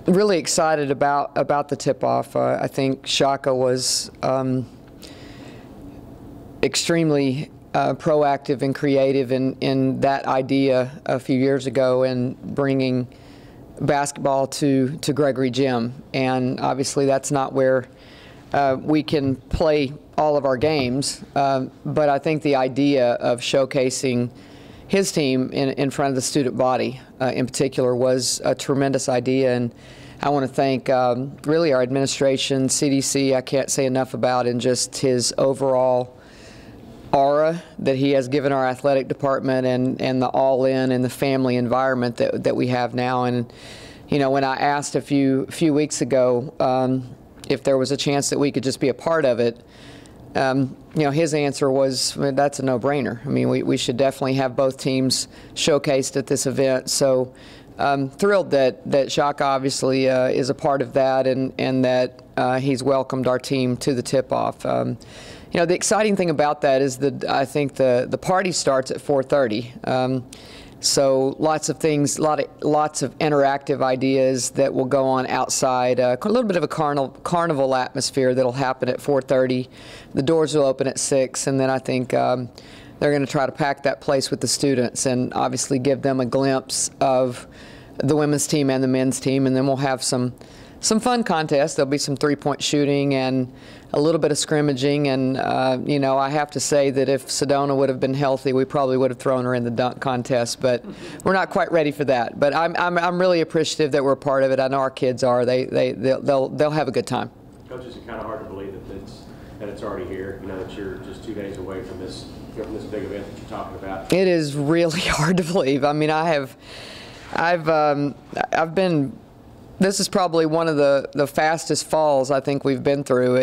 really excited about the tip-off. I think Shaka was extremely proactive and creative in that idea a few years ago and bringing basketball to Gregory Gym. And obviously that's not where we can play all of our games, but I think the idea of showcasing his team in front of the student body in particular was a tremendous idea. And I want to thank really our administration, CDC, I can't say enough about, and just his overall aura that he has given our athletic department and the all-in and the family environment that we have now. And you know, when I asked a few weeks ago if there was a chance that we could just be a part of it, you know, his answer was, that's a no-brainer. I mean, we should definitely have both teams showcased at this event. So thrilled that Shaka obviously is a part of that, and that he's welcomed our team to the tip-off. You know, the exciting thing about that is that I think the party starts at 4:30. So lots of things, lots of interactive ideas that will go on outside. A little bit of a carnival atmosphere that'll happen at 4:30. The doors will open at 6, and then I think they're going to try to pack that place with the students and obviously give them a glimpse of the women's team and the men's team. And then we'll have some fun contests. There'll be some three-point shooting and a little bit of scrimmaging, and you know, I have to say that if Sedona would have been healthy, we probably would have thrown her in the dunk contest, but we're not quite ready for that. But I'm really appreciative that we're a part of it. I know our kids are. They'll have a good time. Coach, it's kind of hard to believe that it's already here. You know, that you're just 2 days away from this big event that you're talking about. It is really hard to believe. I mean, I've been. This is probably one of the fastest falls I think we've been through.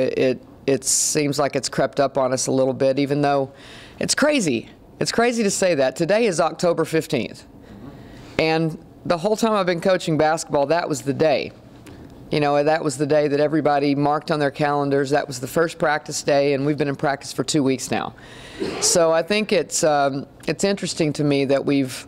It seems like it's crept up on us a little bit, even though it's crazy. It's crazy to say that. Today is October 15th. And the whole time I've been coaching basketball, that was the day. You know, that was the day that everybody marked on their calendars. That was the first practice day, and we've been in practice for 2 weeks now. So I think it's interesting to me that we've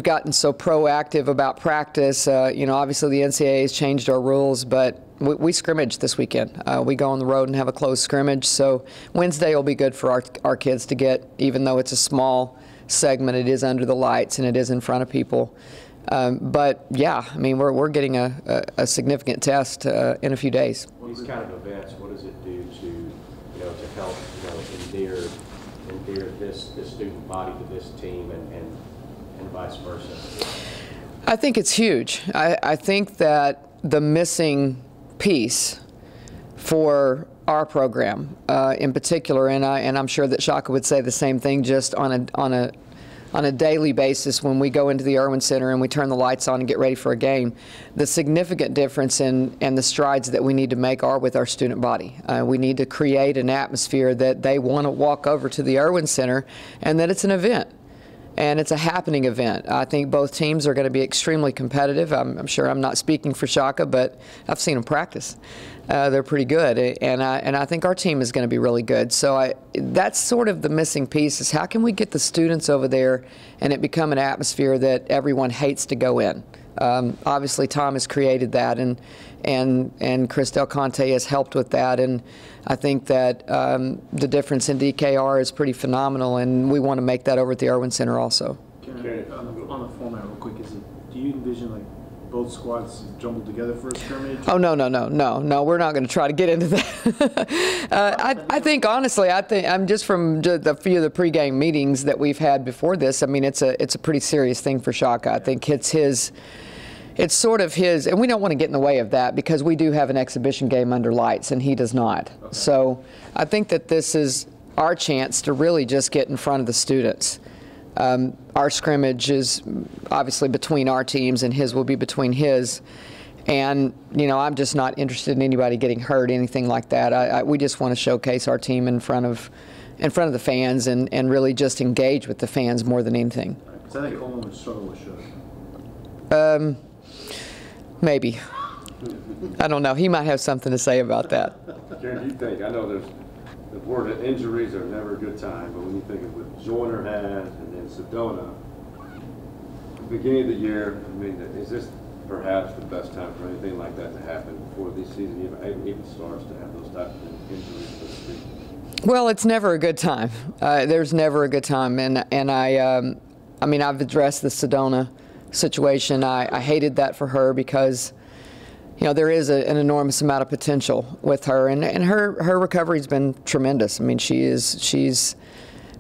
gotten so proactive about practice. You know, obviously the NCAA has changed our rules, but we scrimmage this weekend. We go on the road and have a close scrimmage. So Wednesday will be good for our kids to get, even though it's a small segment, it is under the lights and it is in front of people. But yeah, I mean, we're getting a significant test in a few days. These kind of events, what does it do to help endear this student body to this team and vice versa? I think it's huge. I think that the missing piece for our program in particular, and I'm sure that Shaka would say the same thing, just on a daily basis when we go into the Irwin Center and we turn the lights on and get ready for a game, the significant difference and the strides that we need to make are with our student body. We need to create an atmosphere that they want to walk over to the Irwin Center and that it's an event. And it's a happening event. I think both teams are going to be extremely competitive. I'm sure I'm not speaking for Shaka, but I've seen them practice. They're pretty good, and I think our team is going to be really good. So that's sort of the missing piece, is how can we get the students over there and it become an atmosphere that everyone hates to go in. Obviously Tom has created that, and Chris Del Conte has helped with that, and I think that the difference in DKR is pretty phenomenal, and we want to make that over at the Irwin Center also. Karen, on the format real quick, do you envision like both squads jumbled together for a scrimmage? Oh, no, we're not going to try to get into that. I think, honestly, I'm just from the few of the pregame meetings that we've had before this, I mean, it's a pretty serious thing for Shaka. I think it's sort of his, and we don't want to get in the way of that because we do have an exhibition game under lights and he does not. Okay. So I think that this is our chance to really just get in front of the students. Our scrimmage is obviously between our teams and his will be between his. And, you know, I'm just not interested in anybody getting hurt, anything like that. We just want to showcase our team in front of the fans and really just engage with the fans more than anything. Right. I think Coleman would struggle with Shook. Maybe. I don't know. He might have something to say about that. Karen, do you think, I know the word that injuries are never a good time, but when you think of what Joyner had and then Sedona, at the beginning of the year, I mean, is this perhaps the best time for anything like that to happen before the season even starts, to have those type of injuries, so to speak? Well, it's never a good time. There's never a good time, and I mean, I've addressed the Sedona situation. I hated that for her because, you know, there is an enormous amount of potential with her, and her recovery's been tremendous. I mean, she's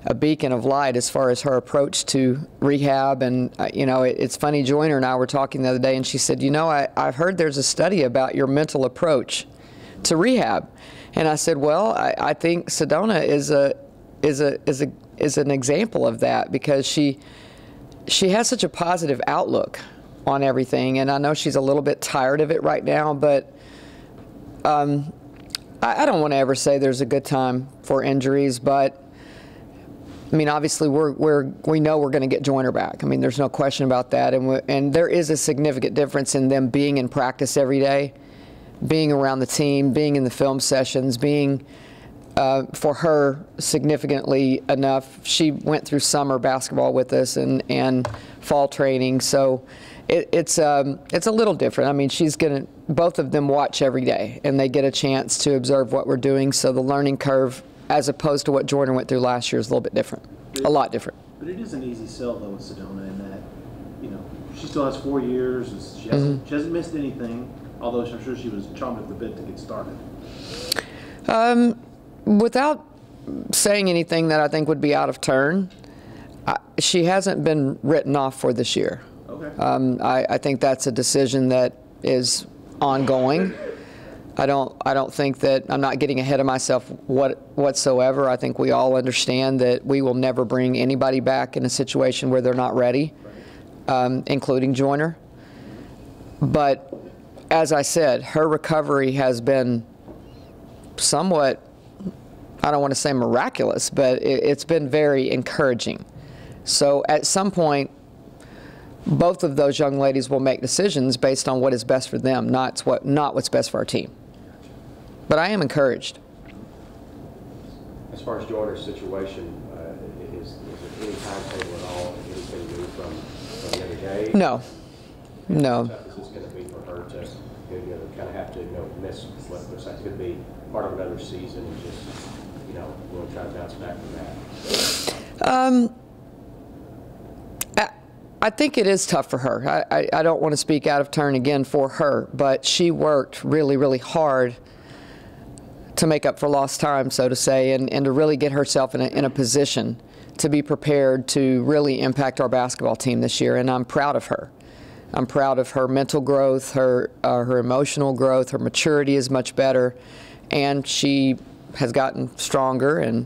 a beacon of light as far as her approach to rehab. And you know, it's funny, Joyner and I were talking the other day, and she said, you know, I've heard there's a study about your mental approach to rehab. And I said, well, I think Sedona is an example of that, because she has such a positive outlook on everything. And I know she's a little bit tired of it right now, but I don't want to ever say there's a good time for injuries. But I mean, obviously, we know we're going to get Joyner back. I mean, there's no question about that. And there is a significant difference in them being in practice every day, being around the team, being in the film sessions, being, for her, significantly enough. She went through summer basketball with us and fall training, so it's a little different. I mean, both of them watch every day, and they get a chance to observe what we're doing, so the learning curve, as opposed to what Joyner went through last year, is a little bit different, a lot different. But it is an easy sell, though, with Sedona, in that, you know, she still has 4 years. She hasn't missed anything, although I'm sure she was chomping at the bit to get started. Without saying anything that I think would be out of turn, she hasn't been written off for this year. Okay. I think that's a decision that is ongoing. I don't think that, I'm not getting ahead of myself whatsoever. I think we all understand that we will never bring anybody back in a situation where they're not ready, including Joyner. But as I said, her recovery has been somewhat, I don't want to say miraculous, but it's been very encouraging. So at some point, both of those young ladies will make decisions based on what is best for them, not what's best for our team. But I am encouraged. As far as Joyner's situation, is there any timetable at all? Anything new from the other day? No. No. How tough is this going to be for her to, you know, kind of have to, you know, miss what looks like it's going to be part of another season, and just, you know, we'll try to bounce back from that? I think it is tough for her. I don't want to speak out of turn again for her, but she worked really, really hard to make up for lost time, so to say, and to really get herself in a position to be prepared to really impact our basketball team this year, and I'm proud of her. I'm proud of her mental growth, her emotional growth, her maturity is much better, and she has gotten stronger and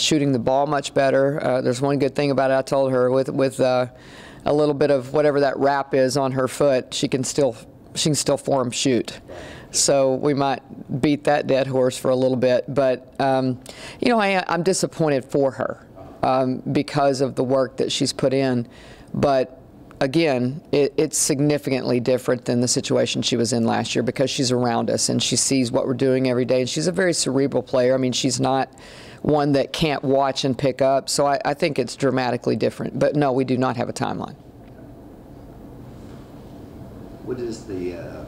shooting the ball much better. There's one good thing about it. I told her with a little bit of whatever that wrap is on her foot, she can still form shoot. So we might beat that dead horse for a little bit, but you know, I'm disappointed for her because of the work that she's put in. But again, it's significantly different than the situation she was in last year, because she's around us and she sees what we're doing every day, and she's a very cerebral player. I mean, she's not one that can't watch and pick up, so I think it's dramatically different. But no, we do not have a timeline. What is the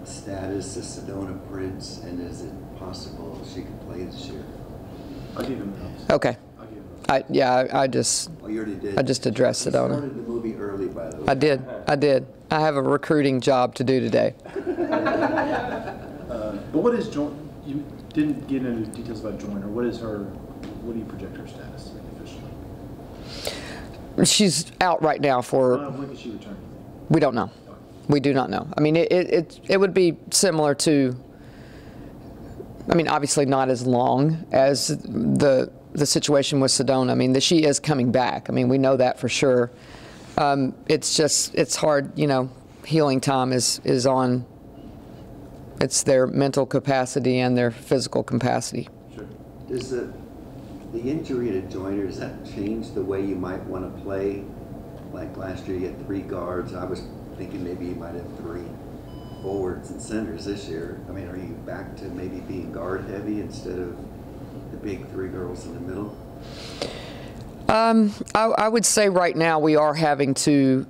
status of Sedona Prince, and is it possible she could play this year? I'll give him those. Okay. I'll give him those. I just Oh, you already did. I just addressed You Sedona. started the movie early, by the way. I did. I have a recruiting job to do today. But what is Joyner? You didn't get into details about Joyner. What do you project her status officially? She's out right now for. When can she return? We don't know. We do not know. I mean, it would be similar to. I mean, obviously not as long as the situation with Sedona. I mean, she is coming back. I mean, we know that for sure. It's hard. You know, healing time is on. It's their mental capacity and their physical capacity. Sure. Does the injury to Joyner, does that change the way you might want to play? Like last year, you had 3 guards. I was thinking maybe you might have 3 forwards and centers this year. I mean, are you back to maybe being guard heavy instead of the big 3 girls in the middle? I would say right now we are having to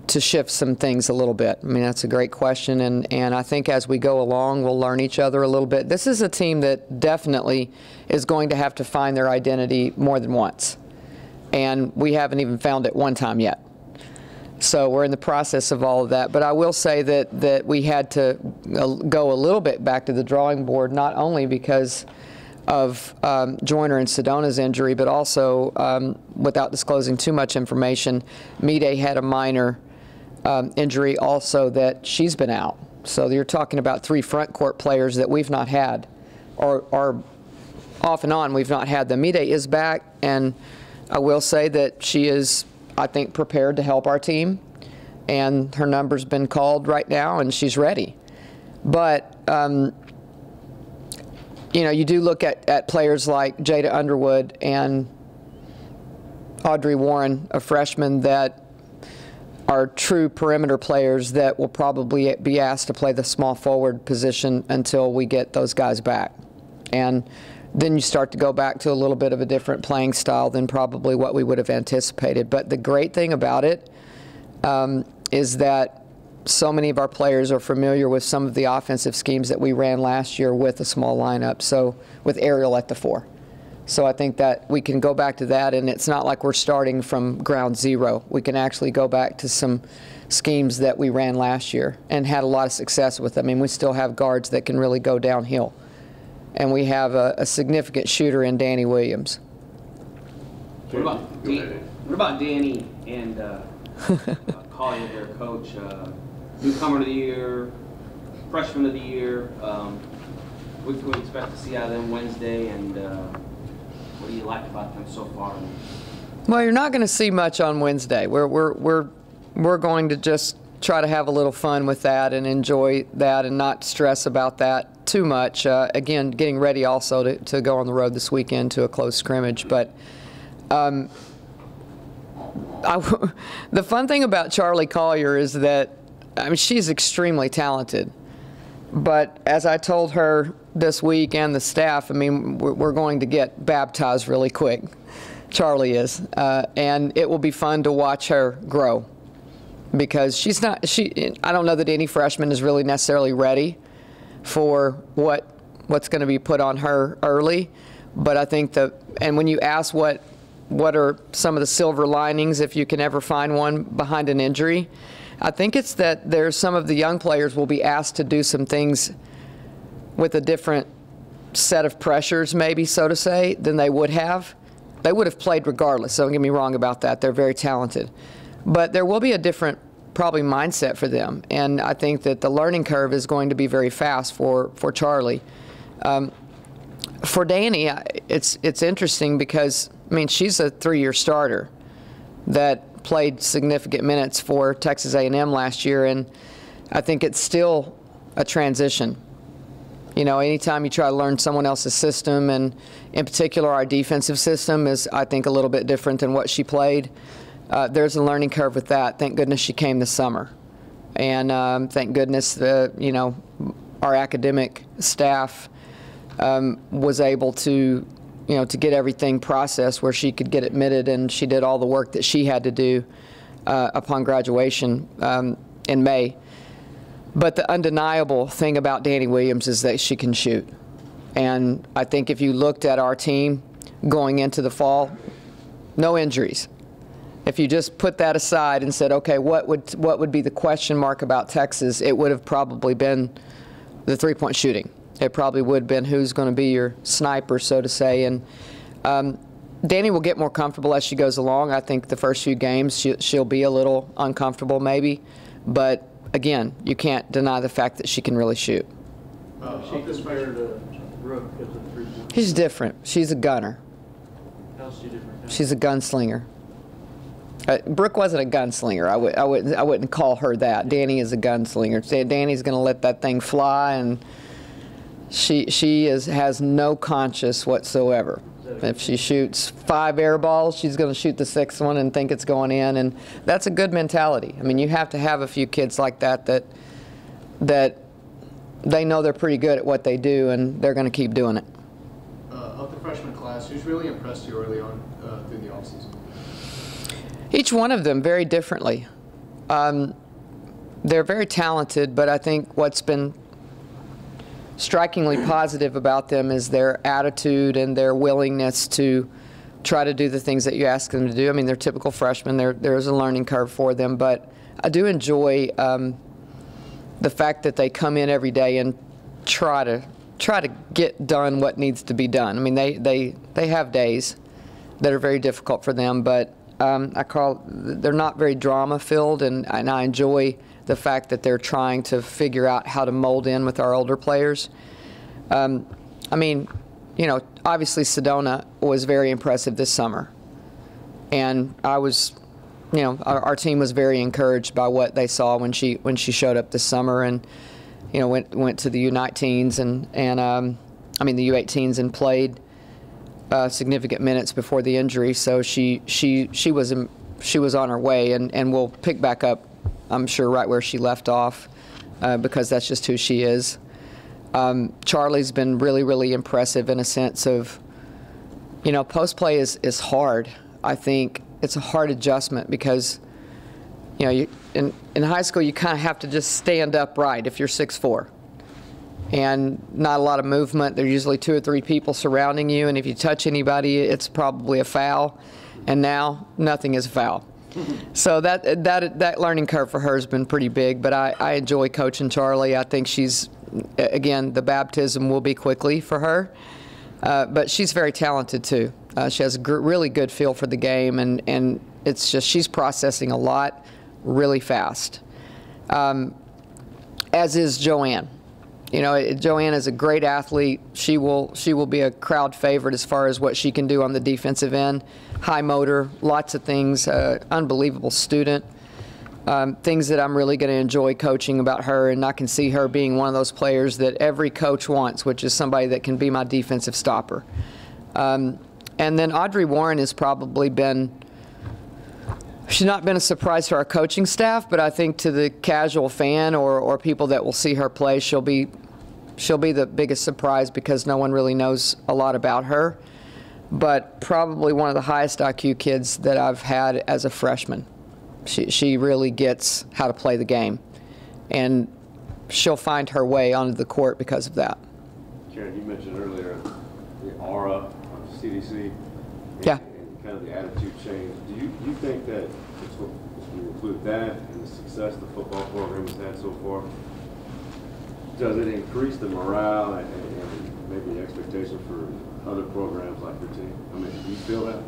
to shift some things a little bit? I mean, that's a great question, and I think as we go along, we'll learn each other a little bit. This is a team that definitely is going to have to find their identity more than once, and we haven't even found it one time yet. So we're in the process of all of that. But I will say that we had to go a little bit back to the drawing board, not only because of Joyner and Sedona's injury, but also, without disclosing too much information, Mide had a minor injury also that she's been out. So you're talking about 3 front court players that we've not had, or off and on we've not had them. Mide is back, and I will say that she is, I think, prepared to help our team, and her number's been called right now, and she's ready. But you know, you do look at players like Jada Underwood and Audrey Warren, a freshman, that are true perimeter players that will probably be asked to play the small forward position until we get those guys back. And then you start to go back to a little bit of a different playing style than probably what we would have anticipated. But the great thing about it is that so many of our players are familiar with some of the offensive schemes that we ran last year with a small lineup, so with Ariel at the 4. So I think that we can go back to that, and it's not like we're starting from ground zero. We can actually go back to some schemes that we ran last year and had a lot of success with. I mean, we still have guards that can really go downhill. And we have a significant shooter in Danny Williams. What about Danny and Collier, their coach? Newcomer of the year, freshman of the year. What can we expect to see out of them Wednesday, and what do you like about them so far? Well, you're not going to see much on Wednesday. We're going to just try to have a little fun with that and enjoy that and not stress about that too much. Again, getting ready also to go on the road this weekend to a close scrimmage. But the fun thing about Charlie Collier is that, I mean, she's extremely talented. But as I told her this week and the staff, I mean, we're going to get baptized really quick. Charlie is. And it will be fun to watch her grow. Because she's not, I don't know that any freshman is really necessarily ready for what's going to be put on her early. But I think and when you ask what are some of the silver linings, if you can ever find one behind an injury, I think it's that there's some of the young players will be asked to do some things with a different set of pressures, maybe, so to say, than they would have. They would have played regardless, so don't get me wrong about that. They're very talented. But there will be a different, probably, mindset for them. And I think that the learning curve is going to be very fast for Charlie. For Danny, it's interesting because, I mean, she's a 3-year starter that played significant minutes for Texas A&M last year, and I think it's still a transition. You know, anytime you try to learn someone else's system, and in particular our defensive system is, I think, a little bit different than what she played. There's a learning curve with that. Thank goodness she came this summer. And thank goodness, you know, our academic staff was able to, you know, to get everything processed where she could get admitted, and she did all the work that she had to do upon graduation in May. But the undeniable thing about Danny Williams is that she can shoot. And I think if you looked at our team going into the fall, no injuries. If you just put that aside and said, okay, what would be the question mark about Texas, it would have probably been the three-point shooting. It probably would have been who's going to be your sniper, so to say. And Danny will get more comfortable as she goes along. I think the first few games she'll be a little uncomfortable maybe. But, again, you can't deny the fact that she can really shoot. She compared to Brooke as a three-point. She's different. She's a gunner. How's she different? She's a gunslinger. Brooke wasn't a gunslinger. I wouldn't call her that. Danny is a gunslinger. Danny's going to let that thing fly, and she has no conscience whatsoever. If she shoots 5 air balls, she's going to shoot the 6th one and think it's going in, and that's a good mentality. I mean, you have to have a few kids like that they know they're pretty good at what they do, and they're going to keep doing it. Of the freshman class, who's really impressed you early on through the offseason? Each one of them very differently. They're very talented, but I think what's been strikingly positive about them is their attitude and their willingness to try to do the things that you ask them to do. I mean, they're typical freshmen. There's a learning curve for them, but I do enjoy the fact that they come in every day and try to get done what needs to be done. I mean, they have days that are very difficult for them, but they're not very drama-filled, and I enjoy the fact that they're trying to figure out how to mold in with our older players. I mean, you know, obviously Sedona was very impressive this summer, and I was, you know, our team was very encouraged by what they saw when she showed up this summer, and you know, went to the U19s and I mean the U18s and played significant minutes before the injury. So she was on her way, and will pick back up, I'm sure, right where she left off, because that's just who she is. Charlie's been really impressive in a sense of, you know, post play is hard. I think it's a hard adjustment because, you know, in high school you kind of have to just stand upright if you're 6'4", and not a lot of movement. There's usually 2 or 3 people surrounding you, and if you touch anybody, it's probably a foul. And now nothing is a foul. So that learning curve for her has been pretty big. But I enjoy coaching Charlie. I think she's, again, the baptism will be quickly for her, but she's very talented too. She has a really good feel for the game, and it's just she's processing a lot really fast, as is Joanne. You know, Joanne is a great athlete. She will be a crowd favorite as far as what she can do on the defensive end. High motor, lots of things, unbelievable student. Things that I'm really going to enjoy coaching about her, and I can see her being one of those players that every coach wants, which is somebody that can be my defensive stopper. And then Audrey Warren has probably been, she's not been a surprise to our coaching staff, but I think to the casual fan or people that will see her play, she'll be the biggest surprise because no one really knows a lot about her. But probably one of the highest IQ kids that I've had as a freshman. She really gets how to play the game, and she'll find her way onto the court because of that. Karen, you mentioned earlier the aura of CDC. Yeah. And kind of the attitude change. Do you think that, if we include that and the success the football program has had so far, does it increase the morale and maybe the expectation for other programs like your team? I mean, do you feel that?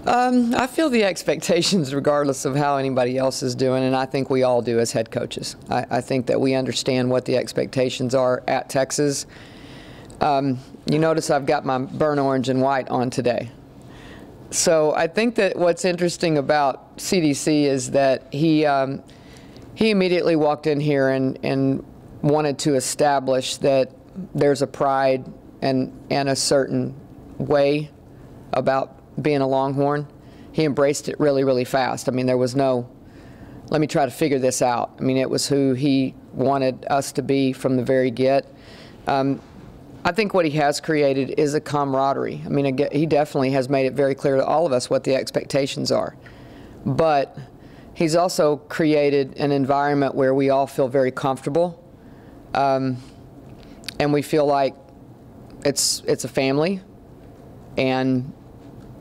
I feel the expectations regardless of how anybody else is doing, and I think we all do as head coaches. I think that we understand what the expectations are at Texas. You notice I've got my burnt orange and white on today. So I think that what's interesting about CDC is that he immediately walked in here and wanted to establish that there's a pride and a certain way about being a Longhorn. He embraced it really fast. I mean, there was no, let me try to figure this out. I mean, it was who he wanted us to be from the very get. I think what he has created is a camaraderie. I mean, he definitely has made it very clear to all of us what the expectations are. But he's also created an environment where we all feel very comfortable, and we feel like it's a family. And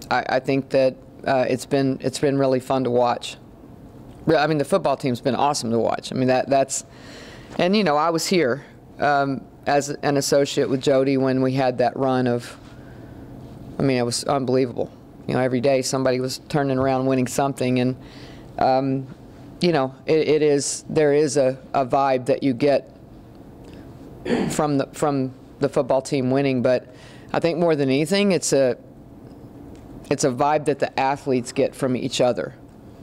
I think that it's been really fun to watch. I mean, the football team's been awesome to watch. I mean, and you know, I was here as an associate with Jody when we had that run of, I mean, it was unbelievable. You know, every day somebody was turning around winning something, and you know, there is a vibe that you get from the football team winning, but I think more than anything, it's a vibe that the athletes get from each other.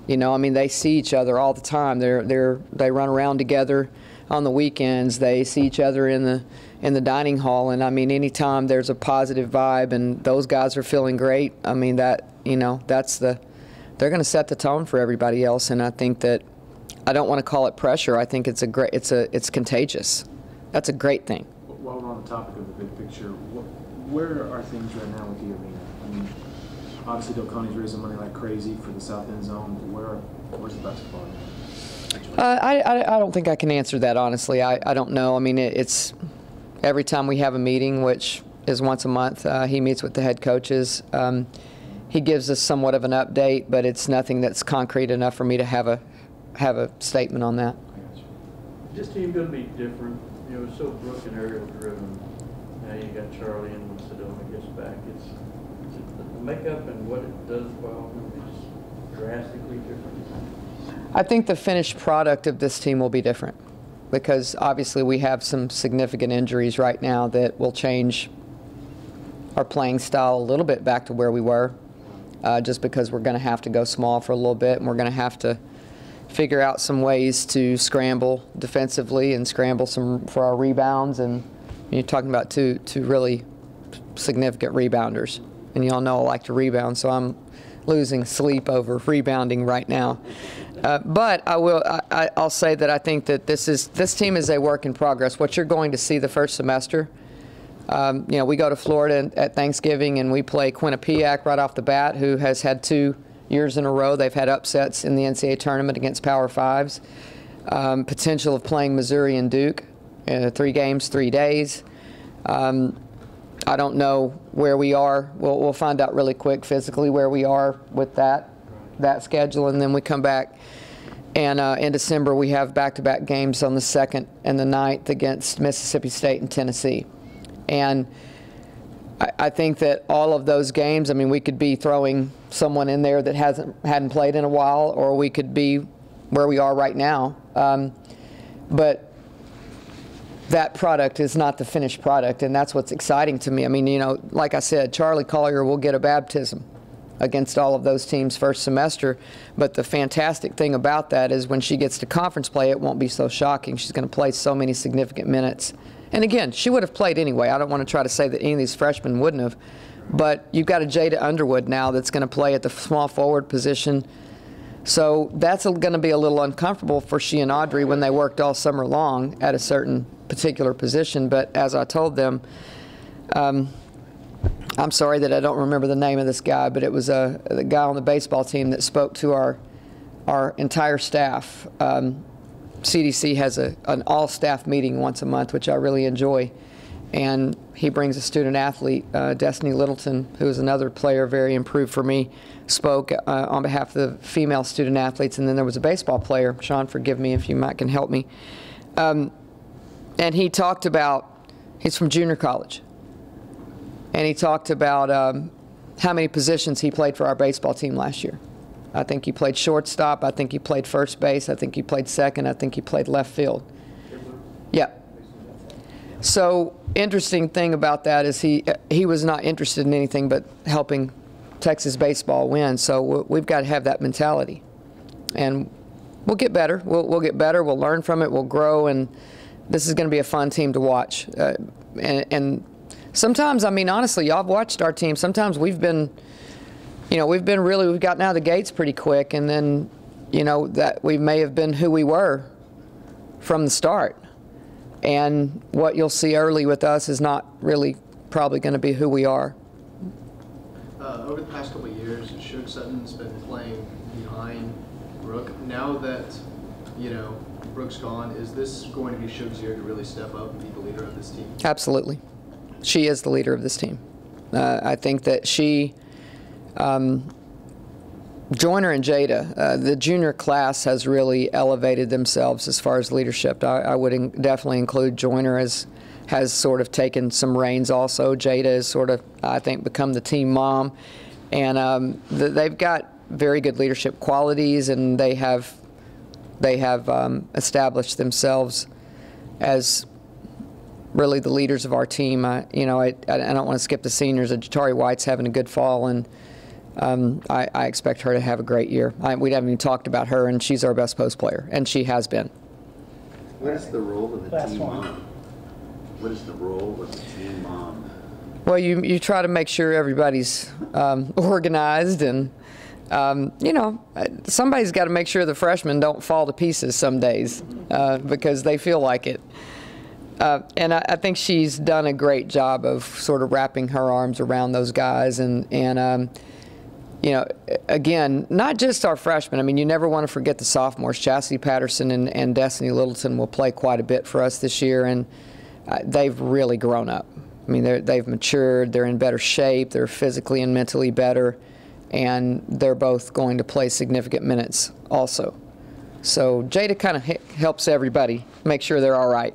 You know, I mean, they see each other all the time. They run around together on the weekends. They see each other in the dining hall, and I mean, anytime there's a positive vibe and those guys are feeling great, I mean, that, you know, they're going to set the tone for everybody else. And I think that, I don't want to call it pressure. I think it's contagious. That's a great thing. While we're on the topic of the big picture, where are things right now with the arena? I mean, obviously Del Conte's raising money like crazy for the South End Zone. Where's the basketball arena? I don't think I can answer that, honestly. I don't know. I mean, it's every time we have a meeting, which is once a month, he meets with the head coaches. He gives us somewhat of an update, but it's nothing that's concrete enough for me to have a statement on that. This team going to be different. You know, it's so Brooke and Ariel driven. Now you got Charlie and when Sedona gets back. It's the makeup and what it does well is drastically different. I think the finished product of this team will be different because obviously we have some significant injuries right now that will change our playing style a little bit back to where we were, just because we're going to have to go small for a little bit and we're going to have to figure out some ways to scramble defensively and scramble some for our rebounds. And you're talking about two really significant rebounders, and you all know I like to rebound, so I'm losing sleep over rebounding right now. But I'll say that I think that this team is a work in progress. What you're going to see the first semester, you know, we go to Florida at Thanksgiving and we play Quinnipiac right off the bat, who has had 2 years in a row they've had upsets in the NCAA tournament against Power Fives. Potential of playing Missouri and Duke, 3 games, 3 days. I don't know where we are. We'll find out really quick physically where we are with that schedule, and then we come back. And in December we have back-to-back games on the 2nd and the 9th against Mississippi State and Tennessee. And I think that all of those games, I mean, we could be throwing someone in there that hadn't played in a while, or we could be where we are right now. But that product is not the finished product, and that's what's exciting to me. I mean, you know, like I said, Charlie Collier will get a baptism against all of those teams first semester, but the fantastic thing about that is when she gets to conference play, it won't be so shocking. She's going to play so many significant minutes. And again, she would have played anyway. I don't want to try to say that any of these freshmen wouldn't have, but you've got a Jada Underwood now that's going to play at the small forward position. So that's going to be a little uncomfortable for she and Audrey when they worked all summer long at a certain particular position. But as I told them, I'm sorry that I don't remember the name of this guy, but it was the guy on the baseball team that spoke to our entire staff. CDC has an all-staff meeting once a month, which I really enjoy. And he brings a student athlete, Destiny Littleton, who is another player very improved for me, spoke on behalf of the female student athletes. And then there was a baseball player. Sean, forgive me if you might can help me. And he talked about, he's from junior college. And he talked about how many positions he played for our baseball team last year. I think he played shortstop. I think he played first base. I think he played second. I think he played left field. Yeah. So interesting thing about that is he was not interested in anything but helping Texas baseball win. So we've got to have that mentality. And we'll get better. We'll get better. We'll learn from it. We'll grow. And this is going to be a fun team to watch. And sometimes, I mean, honestly, y'all have watched our team. Sometimes we've gotten out of the gates pretty quick, and then, you know, that we may have been who we were from the start. And what you'll see early with us is not really probably going to be who we are. Over the past couple of years, Suge Sutton's been playing behind Brooke. Now that, you know, Brooke's gone, is this going to be Suge's year to really step up and be the leader of this team? Absolutely. She is the leader of this team. I think that she, Joyner and Jada, the junior class has really elevated themselves as far as leadership. I would definitely include Joyner has sort of taken some reins also. Jada has sort of, I think, become the team mom. And they've got very good leadership qualities, and they have established themselves as really the leaders of our team. I don't want to skip the seniors. Jatari White's having a good fall, and I expect her to have a great year. We haven't even talked about her, and she's our best post player, and she has been. What is the role of the team mom? What is the role of the team mom? Well, you try to make sure everybody's organized, and you know, somebody's got to make sure the freshmen don't fall to pieces some days because they feel like it. And I think she's done a great job of sort of wrapping her arms around those guys, and you know, again, not just our freshmen. I mean, you never want to forget the sophomores. Chastity Patterson and Destiny Littleton will play quite a bit for us this year, and they've really grown up. I mean, they've matured. They're in better shape. They're physically and mentally better, and they're both going to play significant minutes also. So Jada kind of helps everybody make sure they're all right.